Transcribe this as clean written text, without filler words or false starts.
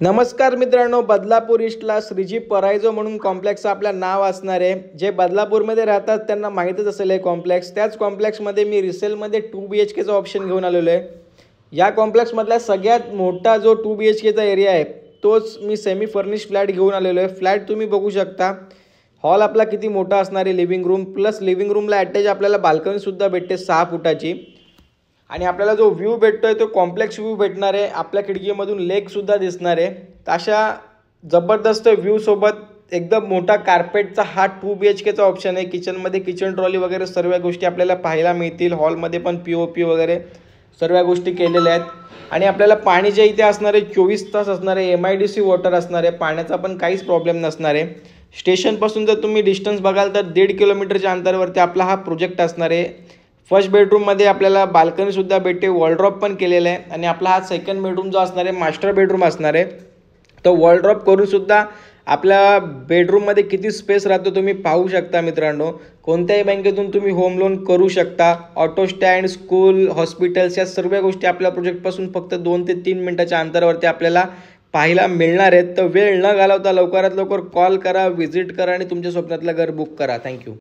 नमस्कार मित्रांनो, बदलापूर ईस्टला श्रीजी परायजो म्हणून कॉम्प्लेक्स आपलं नाव असणार आहे. जे बदलापूरमध्ये राहतात त्यांना माहीतच असेल हे कॉम्प्लेक्स. त्याच कॉम्प्लेक्समध्ये मी रिसेलमध्ये 2 BHKचा ऑप्शन घेऊन आलेलो आहे. या कॉम्प्लेक्समधला सगळ्यात मोठा जो 2 BHKचा एरिया आहे तोच मी सेमी फर्निश फ्लॅट घेऊन आलेलो आहे. फ्लॅट तुम्ही बघू शकता. हॉल आपला किती मोठा असणार आहे, लिव्हिंग रूम प्लस लिव्हिंग रूमला अटॅच आपल्याला बाल्कनीसुद्धा भेटते 6 फुटाची. आणि आपल्याला जो व्ह्यू भेटतोय तो कॉम्प्लेक्स व्ह्यू भेटणार आहे. आपल्या खिडकीमधून लेकसुद्धा दिसणार आहे. तर अशा जबरदस्त व्ह्यूसोबत एकदम मोठा कार्पेटचा हा 2 BHKचा ऑप्शन आहे. किचनमध्ये किचन ट्रॉली वगैरे सर्व गोष्टी आपल्याला पाहायला मिळतील. हॉलमध्ये पण POP वगैरे सर्व गोष्टी केलेल्या आहेत. आणि आपल्याला पाणी जे इथे असणार आहे 24 तास असणार आहे. MIDC वॉटर असणार आहे. पाण्याचा पण काहीच प्रॉब्लेम नसणार आहे. स्टेशनपासून जर तुम्ही डिस्टन्स बघाल तर 1.5 किलोमीटरच्या अंतरावरती आपला हा प्रोजेक्ट असणार आहे. फर्स्ट बेडरूममध्ये आपल्याला बाल्कनीसुद्धा भेटते, वॉलड्रॉप पण केलेला आहे. आणि आपला हा सेकंड बेडरूम जो असणार आहे मास्टर बेडरूम असणार आहे. तो वॉलड्रॉप करूनसुद्धा आपल्या बेडरूममध्ये किती स्पेस राहतो तुम्ही पाहू शकता मित्रांनो. कोणत्याही बँकेतून तुम्ही होम लोन करू शकता. ऑटो स्टँड, स्कूल, हॉस्पिटल्स या सर्व गोष्टी आपल्या प्रोजेक्टपासून फक्त 2 ते 3 मिनिटाच्या अंतरावरती आपल्याला पाहायला मिळणार आहेत. तर वेळ न घालवता लवकरात लवकर कॉल करा, व्हिजिट करा आणि तुमच्या स्वप्नातलं घर बुक करा. थँक्यू.